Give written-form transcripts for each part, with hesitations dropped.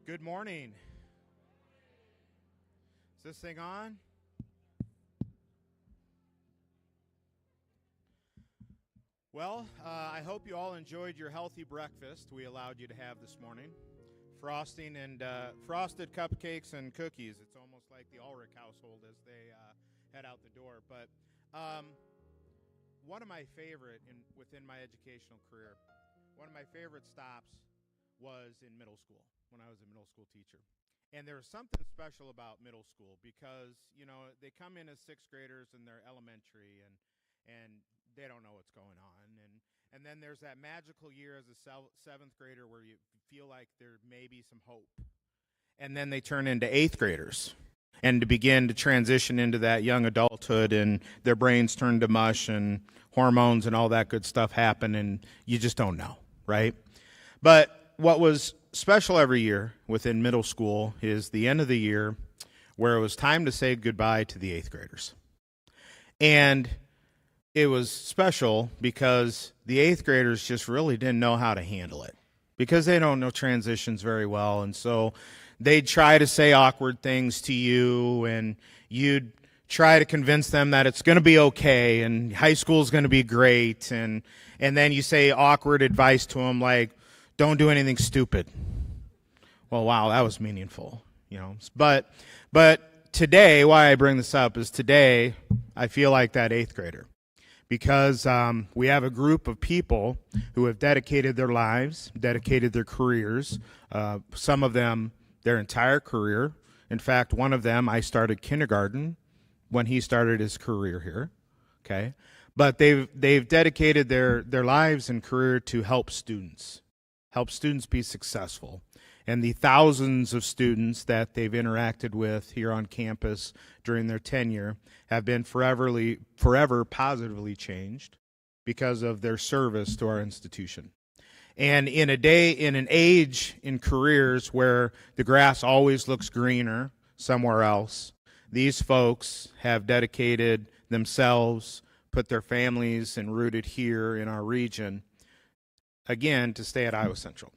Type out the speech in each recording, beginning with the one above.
Good morning. Is this thing on? Well, I hope you all enjoyed your healthy breakfast we allowed you to have this morning. Frosting and frosted cupcakes and cookies. It's almost like the Ulrich household as they head out the door. But one of my favorite within my educational career, one of my favorite stops was in middle school when I was a middle school teacher. And there was something special about middle school because, you know, they come in as sixth graders and they're elementary and they don't know what's going on. And then there's that magical year as a seventh grader where you feel like there may be some hope. And then they turn into eighth graders and to begin to transition into that young adulthood, and their brains turn to mush and hormones and all that good stuff happen, and you just don't know, right? But what was special every year within middle school is the end of the year where it was time to say goodbye to the eighth graders. And it was special because the eighth graders just really didn't know how to handle it because they don't know transitions very well. And so they'd try to say awkward things to you, and you'd try to convince them that it's going to be okay and high school is going to be great. And then you say awkward advice to them like, don't do anything stupid. Well, wow, that was meaningful, you know. But today, why I bring this up is today I feel like that eighth grader. Because we have a group of people who have dedicated their lives, dedicated their careers, some of them their entire career. In fact, one of them, I started kindergarten when he started his career here, okay? But they've dedicated their lives and career to help students be successful. And the thousands of students that they've interacted with here on campus during their tenure have been forever positively changed because of their service to our institution. And in an age in careers where the grass always looks greener somewhere else, these folks have dedicated themselves, put their families and rooted here in our region, again, to stay at Iowa Central.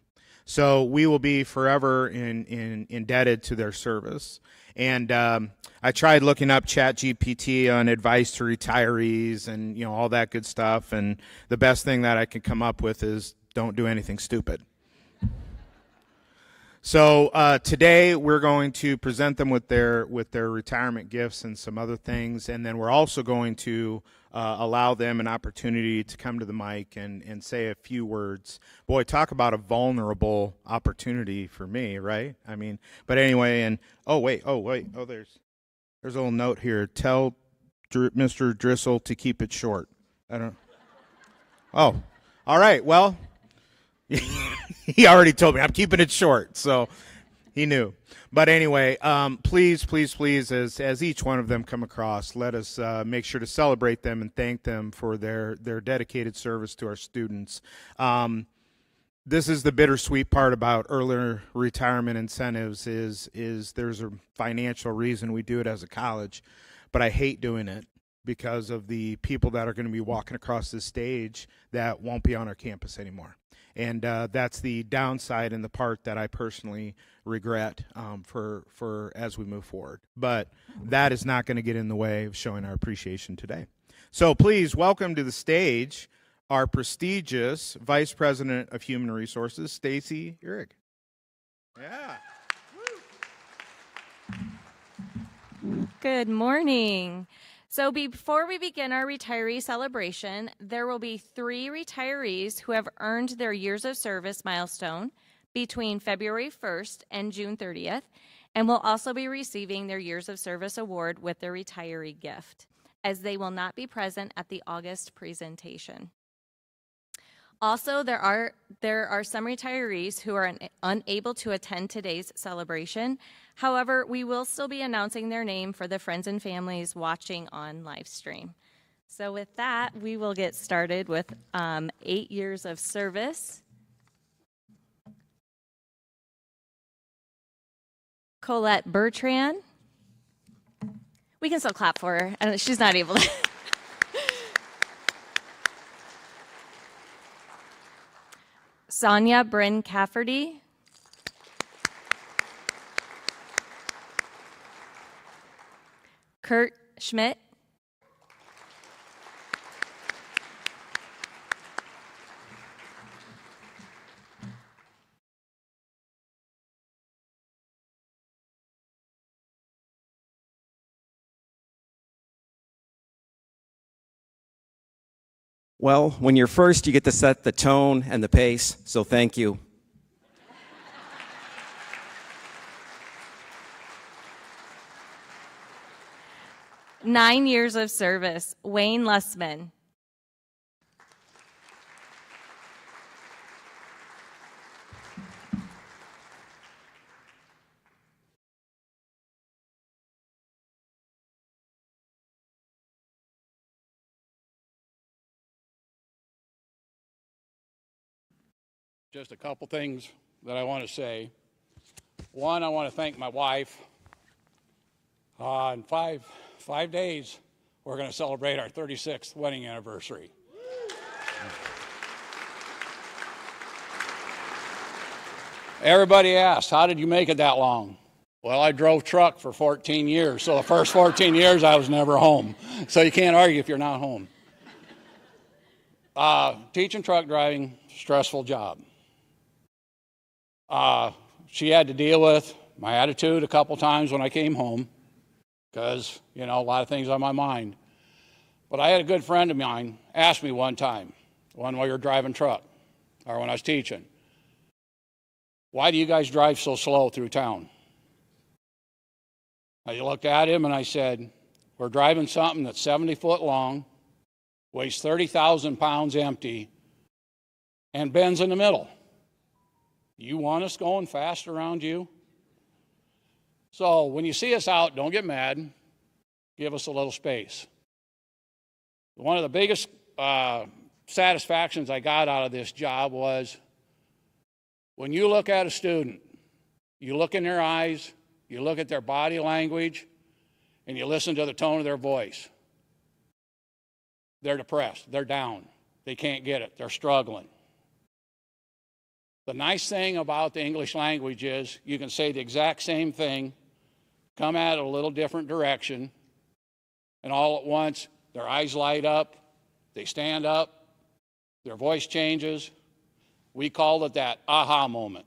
So we will be forever indebted to their service. And I tried looking up ChatGPT on advice to retirees and, you know, all that good stuff. And the best thing that I could come up with is don't do anything stupid. So today we're going to present them with their retirement gifts and some other things. And then we're also going to allow them an opportunity to come to the mic and say a few words. Boy, talk about a vulnerable opportunity for me, right? I mean, but anyway, and there's a little note here. Tell Mr. Driscoll to keep it short. Oh, all right. Well, he already told me I'm keeping it short, so he knew. But anyway, please, as each one of them come across, let us make sure to celebrate them and thank them for their dedicated service to our students. This is the bittersweet part about earlier retirement incentives is there's a financial reason we do it as a college, but I hate doing it because of the people that are going to be walking across this stage that won't be on our campus anymore. And that's the downside and the part that I personally regret for as we move forward. But that is not going to get in the way of showing our appreciation today. So please welcome to the stage our prestigious Vice President of Human Resources, Stacy Uhrig. Yeah. Good morning. So before we begin our retiree celebration, there will be 3 retirees who have earned their years of service milestone between February 1st and June 30th, and will also be receiving their years of service award with their retiree gift, as they will not be present at the August presentation. Also, there are some retirees who are unable to attend today's celebration. However, we will still be announcing their name for the friends and families watching on live stream. So with that, we will get started with 8 years of service. Colette Bertran. We can still clap for her. I don't know, she's not able to. Sonja Bryhne-Cafferty. Schmid. Well, when you're first, you get to set the tone and the pace, so thank you. Nine years of service, Wayne Lussman. Just a couple things that I want to say. One, I want to thank my wife. In five days, we're going to celebrate our 36th wedding anniversary. Everybody asked, how did you make it that long? Well, I drove truck for 14 years, so the first 14 years I was never home. So you can't argue if you're not home. Teaching truck driving, stressful job. She had to deal with my attitude a couple times when I came home because, a lot of things on my mind. But I had a good friend of mine ask me one time, while we were driving truck, or when I was teaching, why do you guys drive so slow through town? I looked at him and I said, we're driving something that's 70 foot long, weighs 30,000 pounds empty, and bends in the middle. You want us going fast around you? So when you see us out, don't get mad. Give us a little space. One of the biggest satisfactions I got out of this job was when you look at a student, you look in their eyes, you look at their body language, and you listen to the tone of their voice. They're depressed. They're down. They can't get it. They're struggling. The nice thing about the English language is you can say the exact same thing, come at it a little different direction, and all at once their eyes light up, they stand up, their voice changes. We call it that aha moment.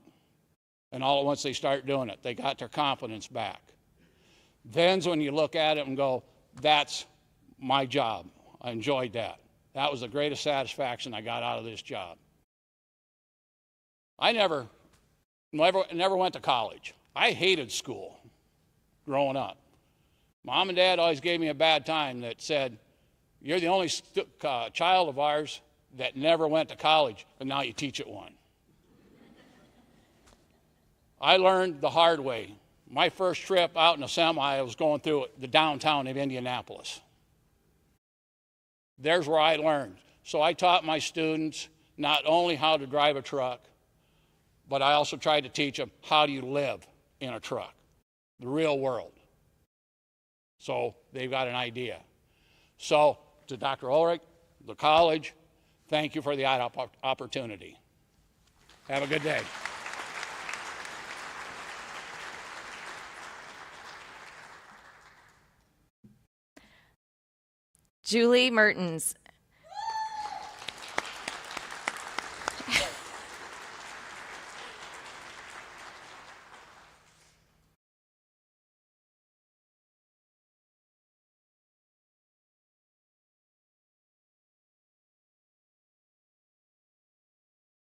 And all at once they start doing it. They got their confidence back. Then's when you look at it and go, that's my job. I enjoyed that. That was the greatest satisfaction I got out of this job. I never went to college. I hated school growing up. Mom and Dad always gave me a bad time that said, you're the only child of ours that never went to college, and now you teach at one. I learned the hard way. My first trip out in a semi, I was going through the downtown of Indianapolis. There's where I learned. So I taught my students not only how to drive a truck, but I also tried to teach them how do you live in a truck, the real world. So they've got an idea. So to Dr. Ulrich, the college, thank you for the opportunity. Have a good day. Julie Mertens.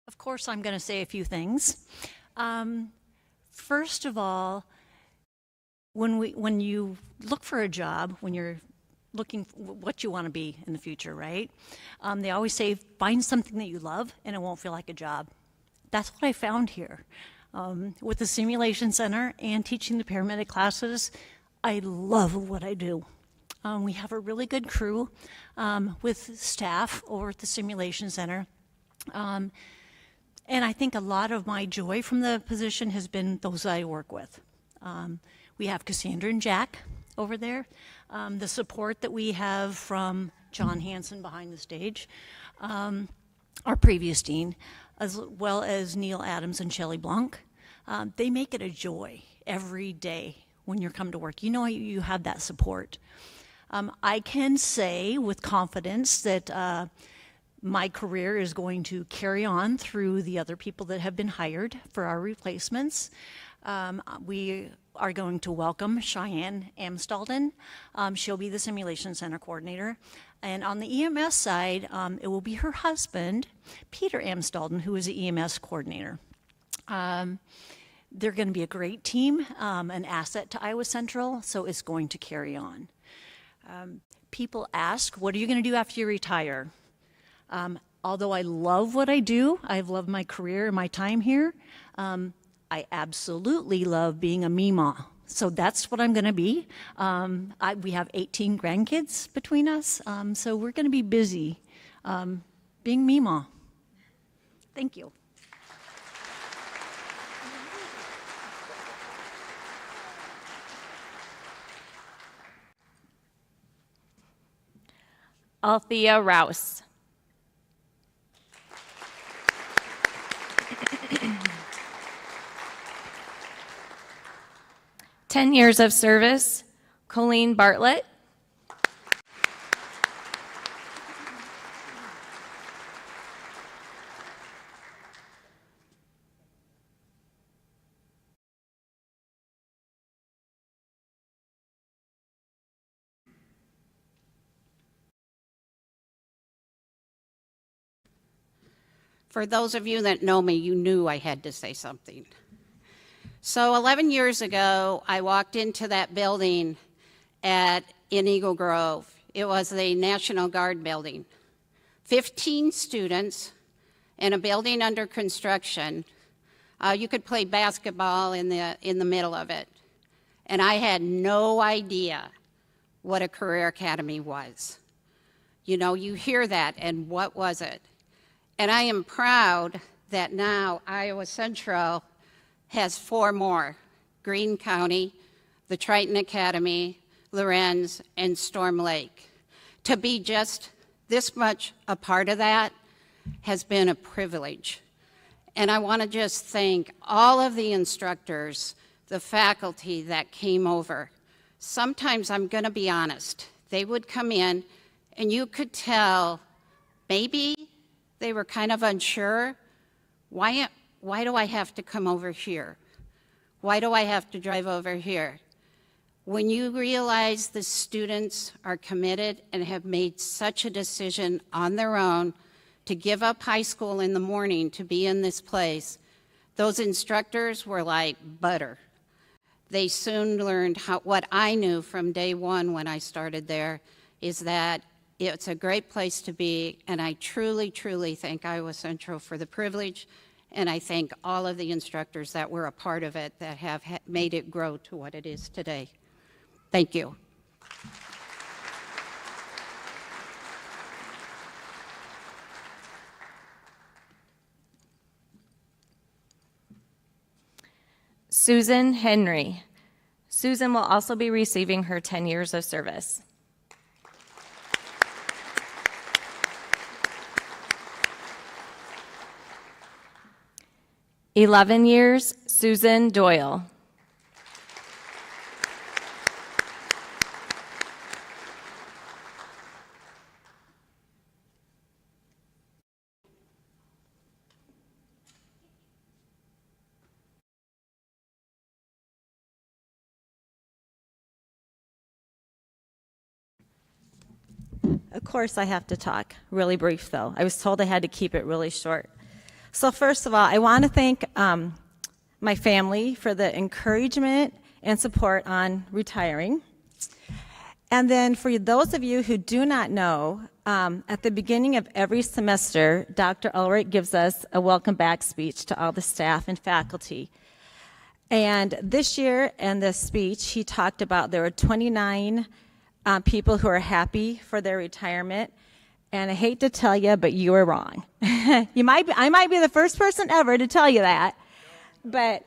Of course, I'm going to say a few things. First of all, when you look for a job, when you're looking for what you want to be in the future, right? They always say, find something that you love and it won't feel like a job. That's what I found here. With the Simulation Center and teaching the paramedic classes, I love what I do. We have a really good crew with staff over at the Simulation Center. And I think a lot of my joy from the position has been those that I work with. We have Cassandra and Jack over there. The support that we have from John Hansen behind the stage, our previous dean, as well as Neil Adams and Shelley Blanc. They make it a joy every day when you come to work. You know you have that support. I can say with confidence that my career is going to carry on through the other people that have been hired for our replacements. We are going to welcome Cheyenne Amstalden. She'll be the Simulation Center coordinator. And on the EMS side, it will be her husband, Peter Amstalden, who is the EMS coordinator. They're going to be a great team, an asset to Iowa Central, so it's going to carry on. People ask, what are you going to do after you retire? Although I love what I do, I've loved my career and my time here, I absolutely love being a Meemaw. So that's what I'm going to be. We have 18 grandkids between us, so we're going to be busy being Meemaw. Thank you. Althea Rouse. Ten years of service, Colleen Bartlett. For those of you that know me, you knew I had to say something. So 11 years ago, I walked into that building in Eagle Grove. It was the National Guard building. 15 students in a building under construction. You could play basketball in the middle of it. And I had no idea what a career academy was. You know, you hear that, and what was it? And I am proud that now Iowa Central has 4 more: Greene County, the Triton Academy, Lorenz, and Storm Lake. To be just this much a part of that has been a privilege. And I want to just thank all of the instructors, the faculty that came over. Sometimes, I'm going to be honest, they would come in and you could tell maybe they were kind of unsure. Why do I have to come over here? Why do I have to drive over here? When you realize the students are committed and have made such a decision on their own to give up high school in the morning to be in this place, those instructors were like butter. They soon learned what I knew from day one when I started there, is that it's a great place to be, and I truly, truly thank Iowa Central for the privilege, and I thank all of the instructors that were a part of it that have made it grow to what it is today. Thank you. Susan Henry. Susan will also be receiving her 10 years of service. "11 years, Susan Doyle. Of course, I have to talk. Really brief, though. I was told I had to keep it really short. So first of all, I want to thank my family for the encouragement and support on retiring. And then for those of you who do not know, at the beginning of every semester, Dr. Ulrich gives us a welcome back speech to all the staff and faculty. And this year in this speech, he talked about there were 29 people who are happy for their retirement. And I hate to tell you, but you were wrong. I might be the first person ever to tell you that, but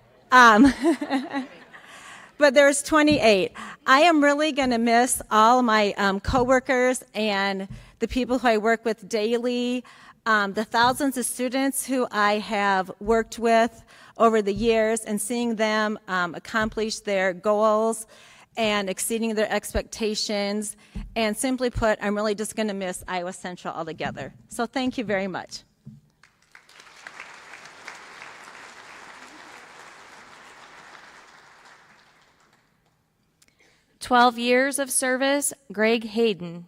but there's 28. I am really going to miss all my coworkers and the people who I work with daily, the thousands of students who I have worked with over the years and seeing them accomplish their goals and exceeding their expectations. And simply put, I'm really just going to miss Iowa Central altogether. So thank you very much. "12 years of service, Gregg Haden.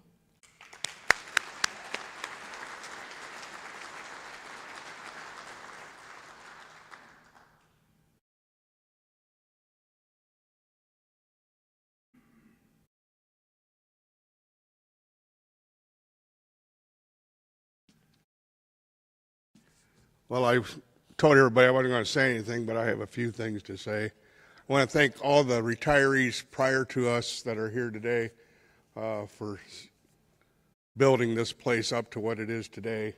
Well, I told everybody I wasn't going to say anything, but I have a few things to say. I want to thank all the retirees prior to us that are here today for building this place up to what it is today.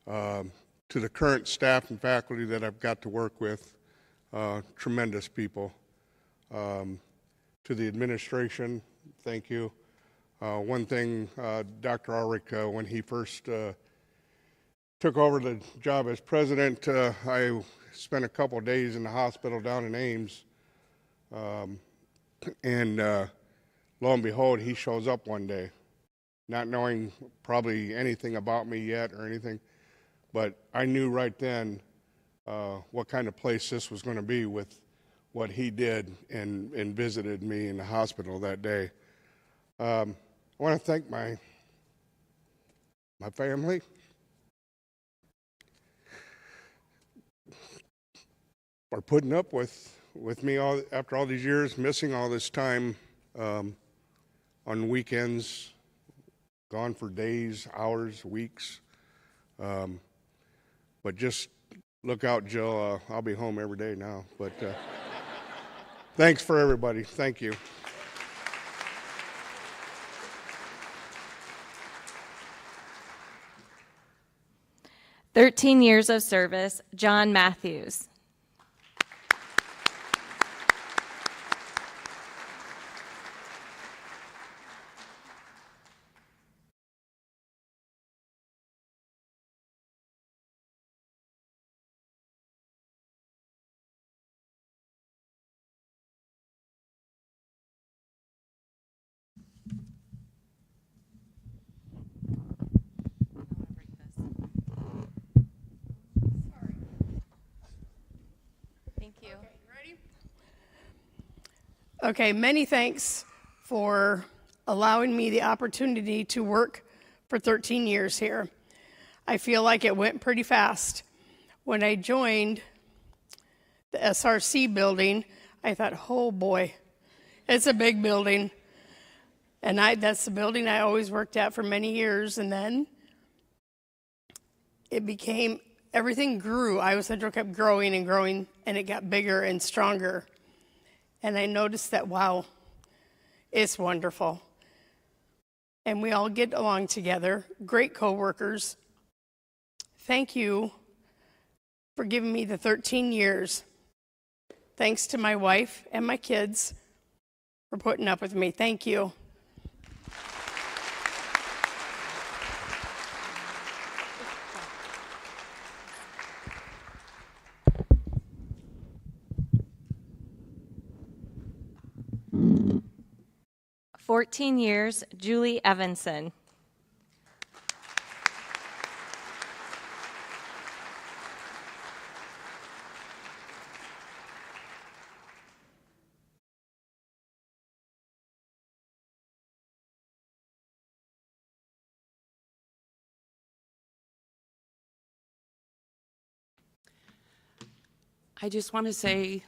To the current staff and faculty that I've got to work with, tremendous people. To the administration, thank you. One thing, Dr. Ulrich, when he first took over the job as president, I spent a couple of days in the hospital down in Ames, and lo and behold, he shows up one day, not knowing probably anything about me yet or anything, but I knew right then what kind of place this was going to be with what he did and visited me in the hospital that day. I want to thank my family. For putting up with me after all these years, missing all this time on weekends, gone for days, hours, weeks. But just look out, Jill. I'll be home every day now. But thanks for everybody. Thank you. "13 years of service, John Matthews. Thank you. Okay, ready? Okay, many thanks for allowing me the opportunity to work for 13 years here. I feel like it went pretty fast. When I joined the SRC building, I thought, oh boy, it's a big building. And that's the building I always worked at for many years. And then it became, everything grew. Iowa Central kept growing and growing, and it got bigger and stronger. And I noticed that, wow, it's wonderful. And we all get along together, great coworkers. Thank you for giving me the 13 years. Thanks to my wife and my kids for putting up with me. Thank you. "14 years, Julie Evenson. I just want to say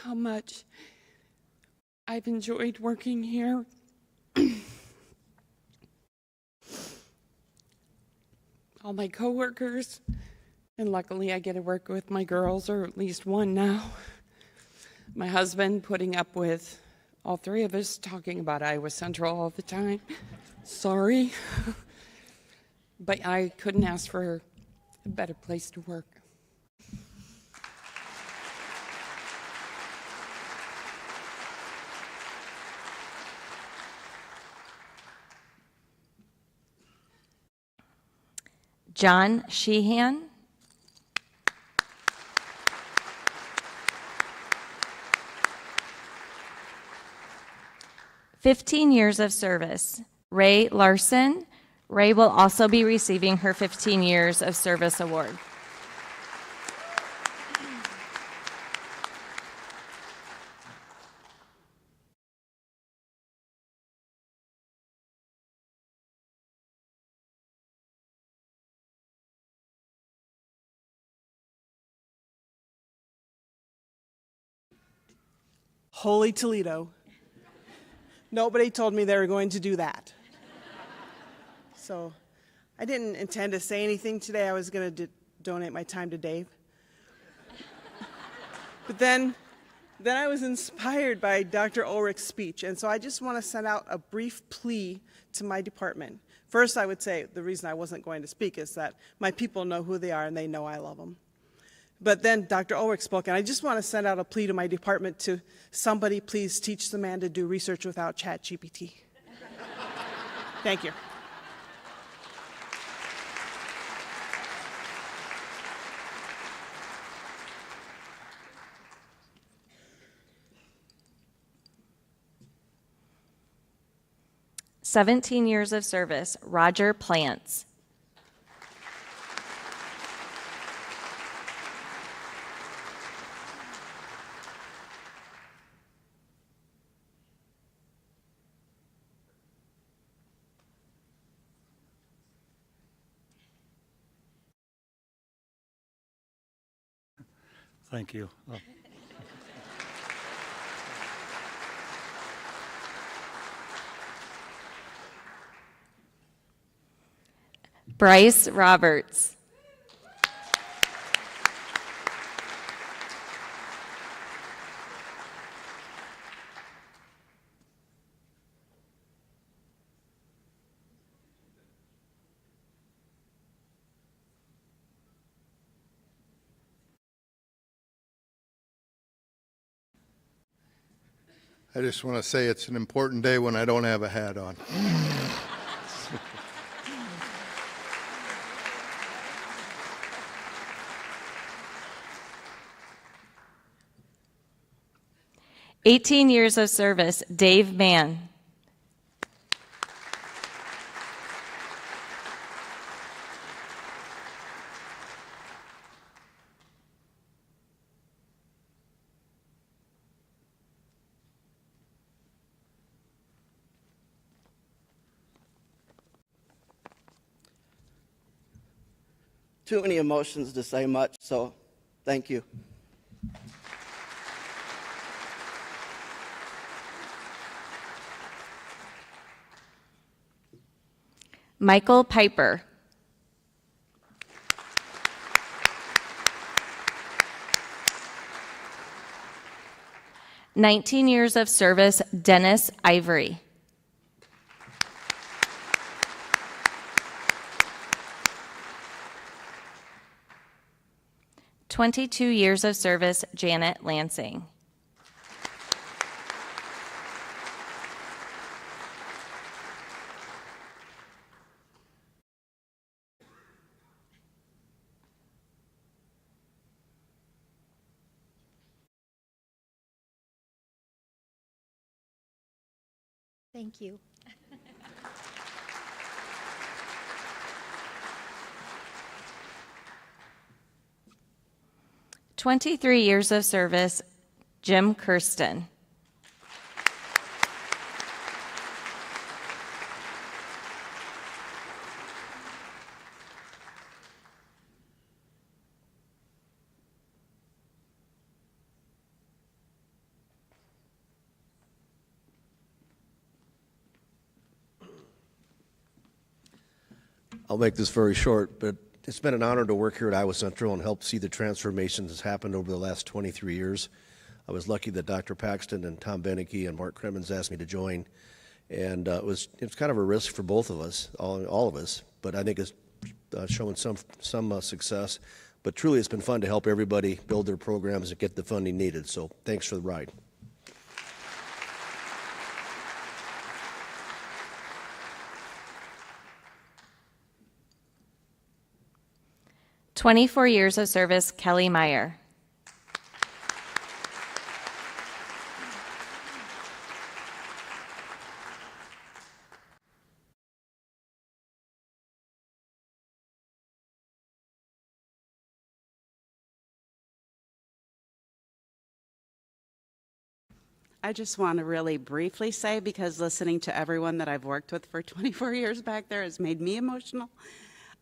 how much I've enjoyed working here. All my coworkers, and luckily I get to work with my girls, or at least one now. My husband putting up with all three of us talking about Iowa Central all the time. Sorry. But I couldn't ask for a better place to work. John Sheehan. "15 years of service, Rae Larson. Rae will also be receiving her 15 years of service award. Holy Toledo. Nobody told me they were going to do that. So I didn't intend to say anything today. I was going to donate my time to Dave. But then I was inspired by Dr. Ulrich's speech, and so I just want to send out a brief plea to my department. First, I would say the reason I wasn't going to speak is that my people know who they are and they know I love them. But then Dr. Ulrich spoke, and I just want to send out a plea to my department to somebody please teach the man to do research without ChatGPT. Thank you. "17 years of service, Roger Plantz. Thank you. Bryce Roberts. I just want to say it's an important day when I don't have a hat on. "18 years of service, Dave Mann. Too many emotions to say much, so thank you. Michael Pieper. "19 years of service, Dennis Ivory. "22 years of service, Janet Lansing. Thank you. 23 years of service, Jim Kirsten. I'll make this very short, but it's been an honor to work here at Iowa Central and help see the transformations that's happened over the last 23 years. I was lucky that Dr. Paxton and Tom Beneke and Mark Kremens asked me to join, and it was kind of a risk for both of us, all of us, but I think it's shown some success. But truly, it's been fun to help everybody build their programs and get the funding needed. So thanks for the ride. 24 years of service, Kelly Meyer. I just want to really briefly say, because listening to everyone that I've worked with for 24 years back there has made me emotional.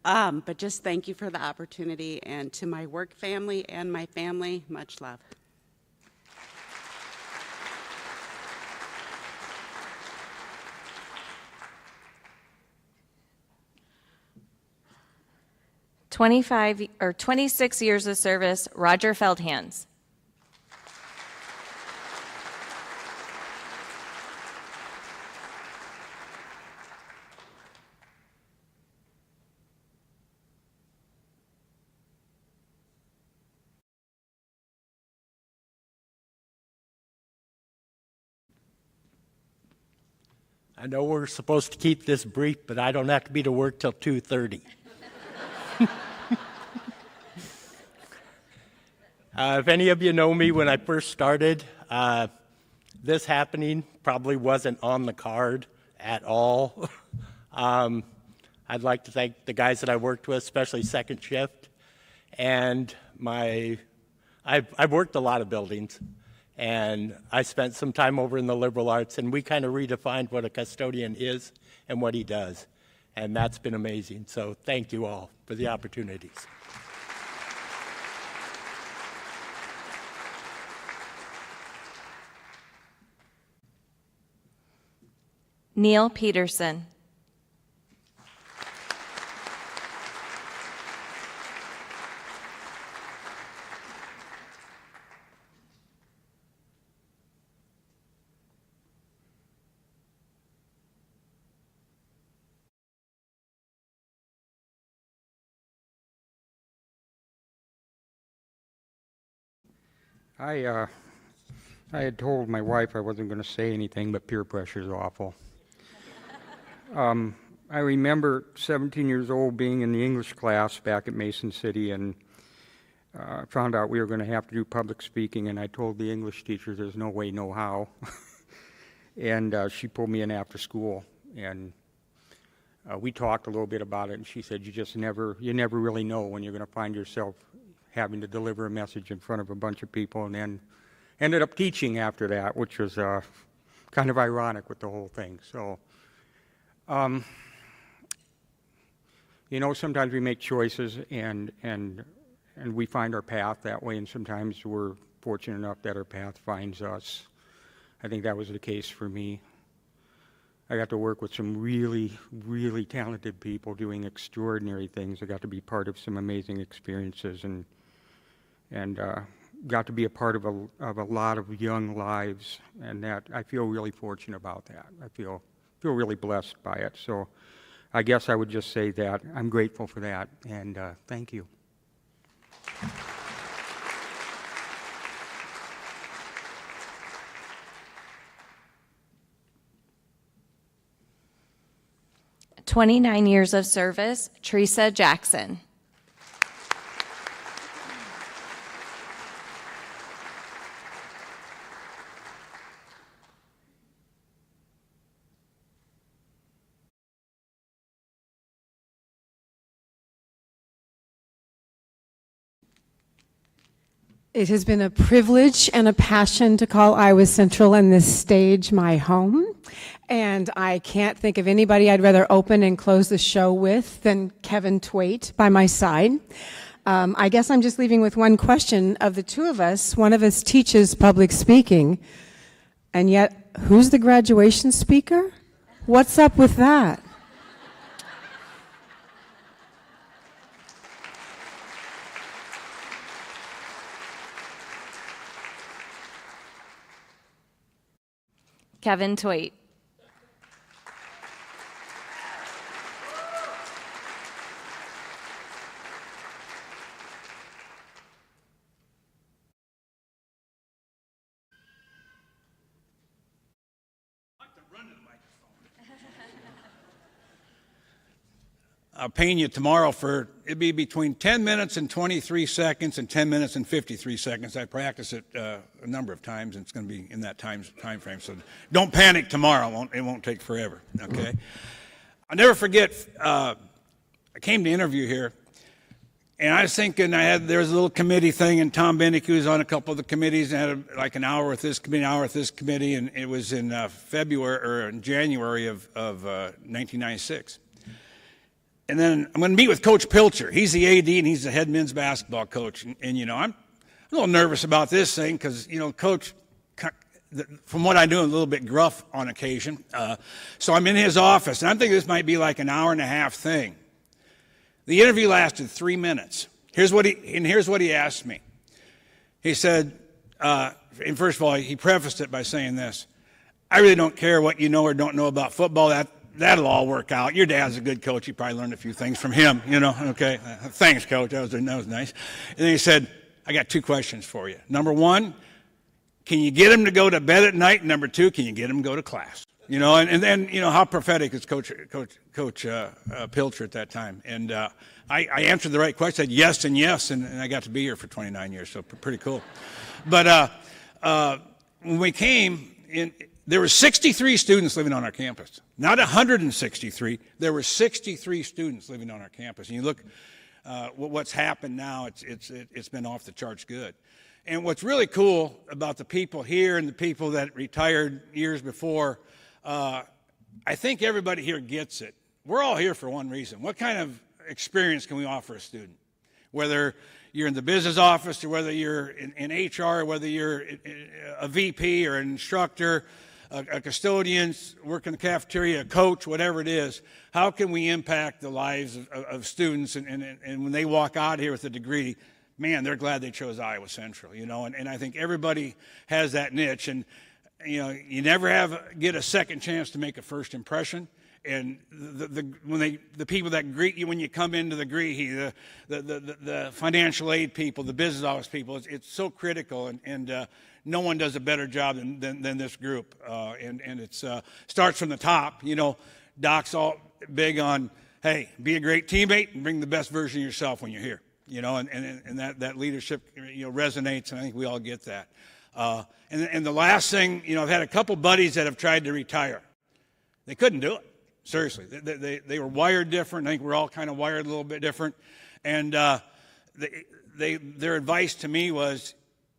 But just thank you for the opportunity, and to my work family and my family, much love. or 26 years of service, Roger Feldhans. I know we're supposed to keep this brief, but I don't have to be to work till 2:30. If any of you know me when I first started, this happening probably wasn't on the card at all. I'd like to thank the guys that I worked with, especially second shift. And I've worked a lot of buildings. And I spent some time over in the liberal arts, and we kind of redefined what a custodian is and what he does. And that's been amazing. So thank you all for the opportunities. Neil Peterson. I had told my wife I wasn't going to say anything, but peer pressure is awful. I remember 17 years old being in the English class back at Mason City, and found out we were going to have to do public speaking, and I told the English teacher there's no way, no how. And she pulled me in after school, and we talked a little bit about it, and she said, you never really know when you're going to find yourself having to deliver a message in front of a bunch of people, and then ended up teaching after that, which was kind of ironic with the whole thing. So, you know, sometimes we make choices and we find our path that way, and sometimes we're fortunate enough that our path finds us. I think that was the case for me. I got to work with some really, really talented people doing extraordinary things. I got to be part of some amazing experiences, and got to be a part of a lot of young lives, and that I feel really fortunate about that. I feel really blessed by it. So I guess I would just say that I'm grateful for that, and thank you. "29 years of service, Teresa Jackson. It has been a privilege and a passion to call Iowa Central and this stage my home. And I can't think of anybody I'd rather open and close the show with than Kevin Twait by my side. I guess I'm just leaving with one question. Of the two of us, one of us teaches public speaking, and yet who's the graduation speaker? What's up with that? Kevin Twait. paying you tomorrow it'd be between 10 minutes and 23 seconds and 10 minutes and 53 seconds. I practice it a number of times, and it's going to be in that time frame. So don't panic tomorrow. It won't take forever, okay? I'll never forget, I came to interview here, and I was thinking there was a little committee thing, and Tom Bennick was on a couple of the committees, and had like an hour with this committee, an hour with this committee, and it was in January of 1996. And then I'm going to meet with Coach Pilcher. He's the AD, and he's the head men's basketball coach. And you know, I'm a little nervous about this thing because, you know, Coach, from what I do, a little bit gruff on occasion. So I'm in his office, and I'm thinking this might be like an hour and a half thing. The interview lasted 3 minutes. Here's what he asked me. He said, and first of all, he prefaced it by saying this: I really don't care what you know or don't know about football. That'll all work out. Your dad's a good coach. You probably learned a few things from him, you know. Okay, thanks, Coach. That was nice. And then he said, I got 2 questions for you. Number 1, can you get him to go to bed at night? And number 2, can you get him to go to class? You know, and then, you know, how prophetic is Coach Pilcher at that time? And I answered the right question, said yes and yes, and I got to be here for 29 years, so pretty cool. But when we came in, there were 63 students living on our campus. Not 163. There were 63 students living on our campus. And you look what's happened now, it's been off the charts good. And what's really cool about the people here and the people that retired years before, I think everybody here gets it. We're all here for one reason. What kind of experience can we offer a student? Whether you're in the business office or whether you're in HR or whether you're a VP or an instructor, a custodian, work in the cafeteria, a coach, whatever it is, how can we impact the lives of students and when they walk out here with a degree, man, they're glad they chose Iowa Central, you know, and I think everybody has that niche, and you know, you never get a second chance to make a first impression. And the people that greet you when you come into the Greehey, the financial aid people, the business office people, it's so critical, and no one does a better job than this group. And it starts from the top. You know, Doc's all big on, hey, be a great teammate and bring the best version of yourself when you're here. You know, and that leadership, you know, resonates, and I think we all get that. And the last thing, you know, I've had a couple buddies that have tried to retire. They couldn't do it. Seriously, they were wired different. I think we're all kind of wired a little bit different. And their advice to me was,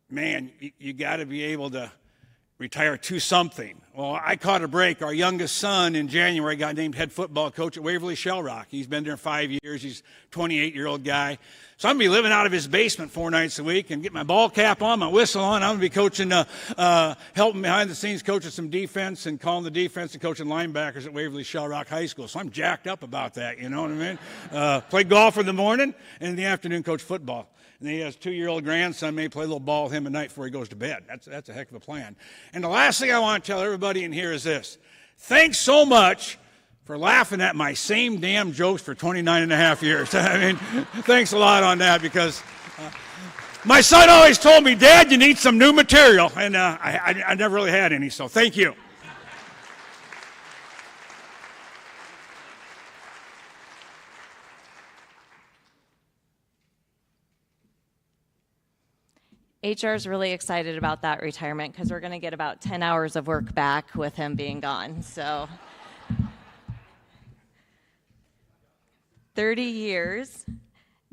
man, you got to be able to retire to something. Well, I caught a break. Our youngest son in January got named head football coach at Waverly Shell Rock. He's been there 5 years. He's a 28-year-old guy. So I'm going to be living out of his basement 4 nights a week and get my ball cap on, my whistle on. I'm going to be coaching, helping behind the scenes, coaching some defense and calling the defense and coaching linebackers at Waverly Shell Rock High School. So I'm jacked up about that, you know what I mean? Play golf in the morning, and in the afternoon coach football. And then he has a 2-year-old grandson, may play a little ball with him at night before he goes to bed. That's a heck of a plan. And the last thing I want to tell everybody in here is this. Thanks so much for laughing at my same damn jokes for 29 and a half years. I mean, thanks a lot on that, because my son always told me, Dad, you need some new material. And I never really had any, so thank you. HR is really excited about that retirement because we're going to get about 10 hours of work back with him being gone. So 30 years,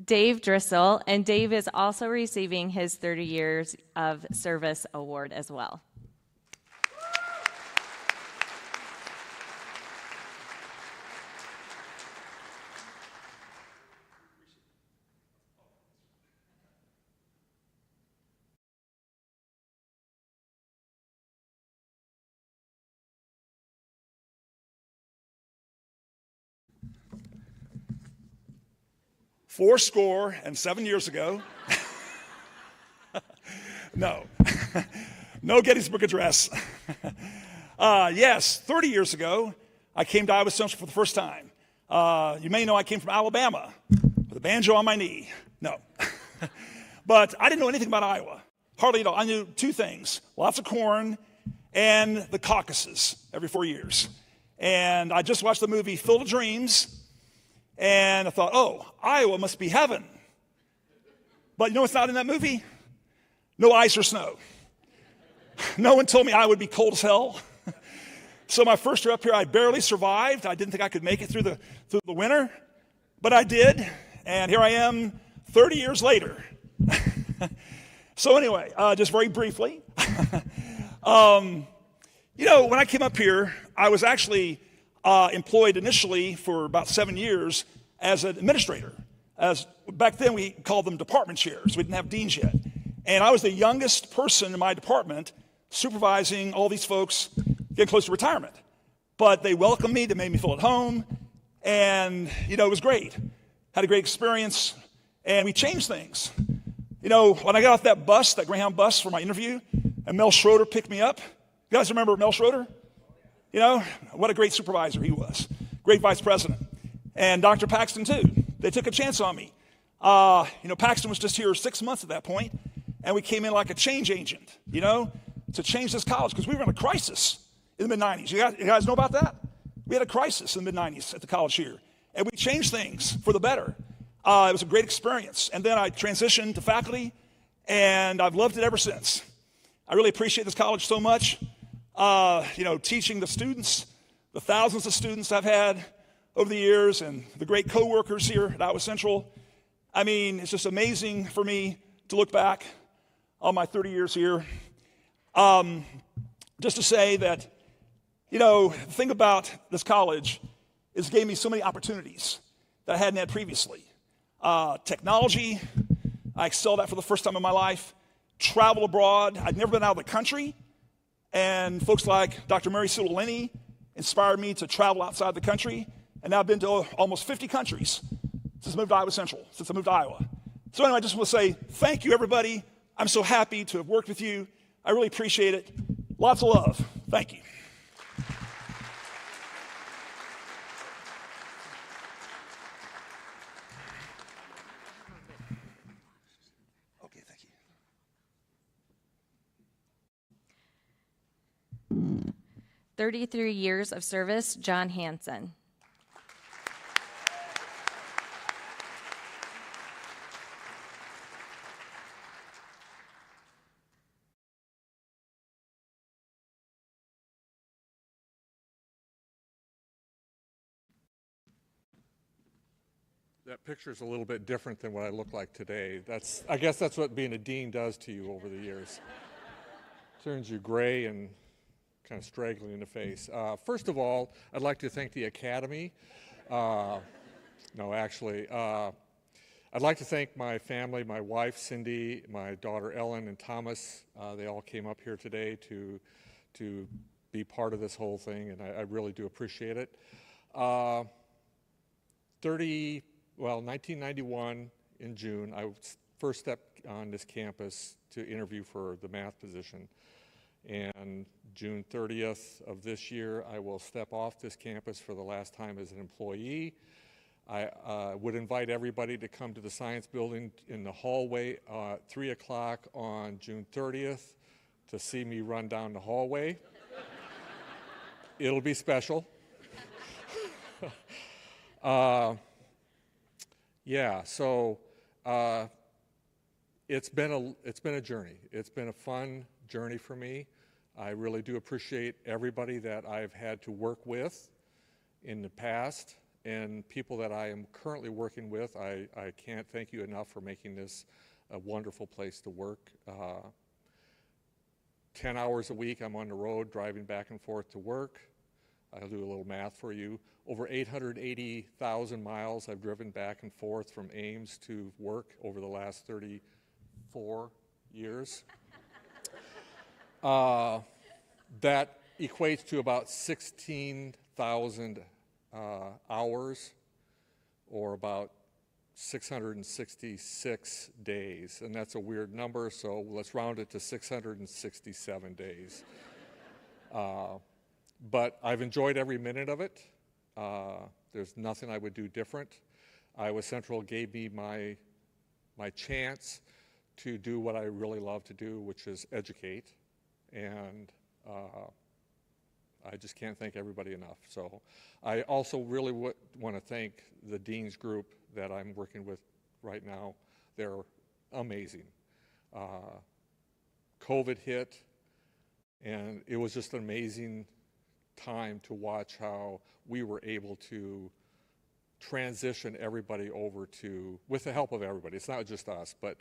Dave Drissel, and Dave is also receiving his 30 years of service award as well. Fourscore and 7 years ago. No Gettysburg Address. Yes, 30 years ago, I came to Iowa Central for the first time. You may know I came from Alabama with a banjo on my knee. No. But I didn't know anything about Iowa. Hardly at all. I knew 2 things: lots of corn and the caucuses every 4 years. And I just watched the movie Field of Dreams. And I thought, oh, Iowa must be heaven. But you know what's not in that movie? No ice or snow. No one told me I would be cold as hell. So my first year up here, I barely survived. I didn't think I could make it through the winter, but I did. And here I am 30 years later. So anyway, just very briefly, you know, when I came up here, I was actually employed initially for about 7 years as an administrator. Back then, we called them department chairs. We didn't have deans yet. And I was the youngest person in my department supervising all these folks getting close to retirement. But they welcomed me. They made me feel at home. And, you know, it was great. Had a great experience. And we changed things. You know, when I got off that bus, that Greyhound bus for my interview, and Mel Schroeder picked me up. You guys remember Mel Schroeder? You know, what a great supervisor he was. Great vice president. And Dr. Paxton, too. They took a chance on me. You know, Paxton was just here 6 months at that point, and we came in like a change agent, you know, to change this college, because we were in a crisis in the mid-'90s. You guys know about that? We had a crisis in the mid-'90s at the college here, and we changed things for the better. It was a great experience. And then I transitioned to faculty, and I've loved it ever since. I really appreciate this college so much. You know, teaching the students, the thousands of students I've had over the years, and the great coworkers here at Iowa Central. I mean, it's just amazing for me to look back on my 30 years here. Just to say that, you know, the thing about this college is it gave me so many opportunities that I hadn't had previously. Technology, I excelled at for the first time in my life. Travel abroad, I'd never been out of the country. And folks like Dr. Mary Cittolini inspired me to travel outside the country. And now I've been to almost 50 countries since I moved to Iowa Central, since I moved to Iowa. So anyway, I just want to say thank you, everybody. I'm so happy to have worked with you. I really appreciate it. Lots of love. Thank you. Okay, thank you. 33 years of service, John Hanson. That picture is a little bit different than what I look like today. I guess that's what being a dean does to you over the years. Turns you gray and kind of straggling in the face. First of all, I'd like to thank the Academy. I'd like to thank my family, my wife, Cindy, my daughter, Ellen, and Thomas. They all came up here today to be part of this whole thing, and I really do appreciate it. 1991 in June, I first stepped on this campus to interview for the math position. And June 30th of this year, I will step off this campus for the last time as an employee. I would invite everybody to come to the science building in the hallway at 3 o'clock on June 30th to see me run down the hallway. It'll be special. It's been a journey. It's been a fun journey for me. I really do appreciate everybody that I've had to work with in the past, and people that I am currently working with. I can't thank you enough for making this a wonderful place to work. 10 hours a week I'm on the road driving back and forth to work. I'll do a little math for you. Over 880,000 miles I've driven back and forth from Ames to work over the last 34 years. That equates to about 16,000 hours, or about 666 days. And that's a weird number, so let's round it to 667 days. But I've enjoyed every minute of it. There's nothing I would do different. Iowa Central gave me my chance to do what I really love to do, which is educate. And I just can't thank everybody enough. So I also really want to thank the Dean's group that I'm working with right now. They're amazing. COVID hit, and it was just an amazing time to watch how we were able to transition everybody over to, with the help of everybody. It's not just us, but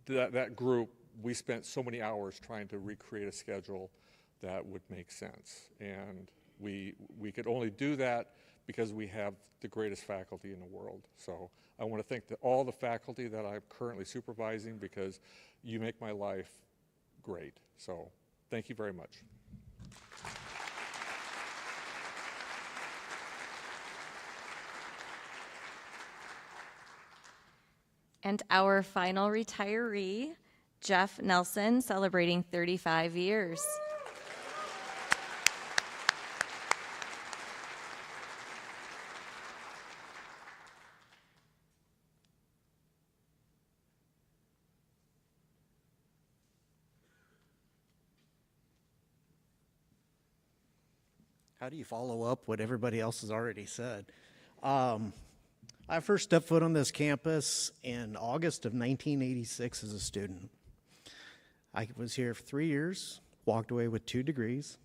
that group, we spent so many hours trying to recreate a schedule that would make sense. And we could only do that because we have the greatest faculty in the world. So I want to thank all the faculty that I'm currently supervising, because you make my life great. So thank you very much. And our final retiree, Jeff Nelson, celebrating 35 years. How do you follow up what everybody else has already said? I first stepped foot on this campus in August of 1986 as a student. I was here for 3 years, walked away with 2 degrees,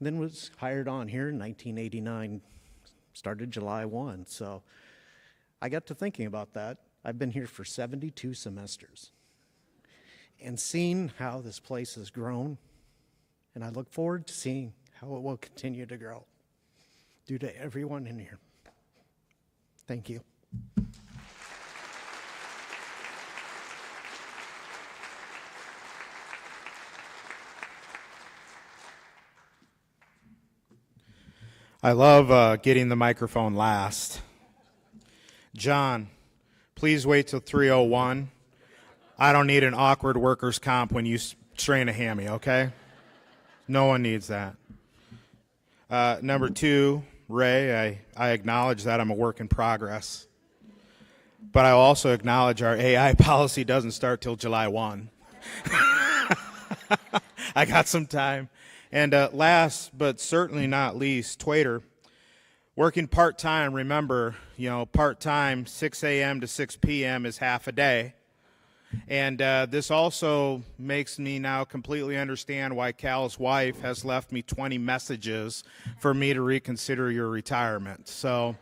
then was hired on here in 1989, started July 1. So I got to thinking about that. I've been here for 72 semesters and seen how this place has grown, and I look forward to seeing how it will continue to grow due to everyone in here. Thank you. I love getting the microphone last. John, please wait till 3:01. I don't need an awkward workers' comp when you strain a hammy, okay? No one needs that. Number 2, Ray, I acknowledge that I'm a work in progress. But I also acknowledge our AI policy doesn't start till July 1. I got some time. And last but certainly not least, Twaiter, working part-time, remember, part-time 6 a.m. to 6 p.m. is half a day. And this also makes me now completely understand why Cal's wife has left me 20 messages for me to reconsider your retirement. So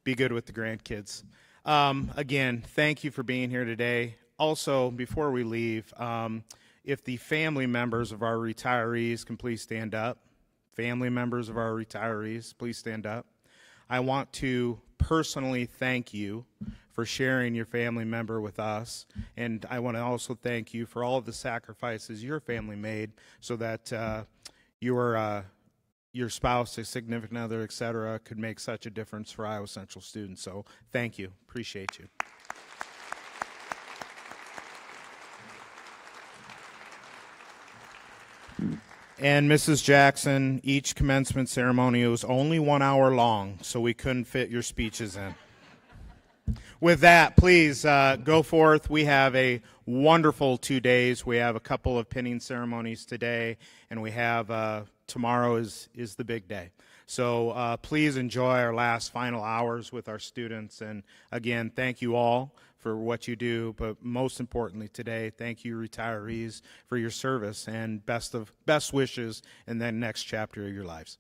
be good with the grandkids. Again, thank you for being here today. Also, before we leave, if the family members of our retirees can please stand up. Family members of our retirees, please stand up. I want to personally thank you for sharing your family member with us, and I want to also thank you for all of the sacrifices your family made so that your spouse, a significant other, et cetera, could make such a difference for Iowa Central students. So thank you. Appreciate you. And Mrs. Jackson, each commencement ceremony was only 1 hour long, so we couldn't fit your speeches in. With that, please go forth. We have a wonderful 2 days. We have a couple of pinning ceremonies today, and we have tomorrow is the big day. So please enjoy our last final hours with our students. And again, thank you all for what you do, but most importantly today, thank you retirees for your service, and best wishes in the next chapter of your lives.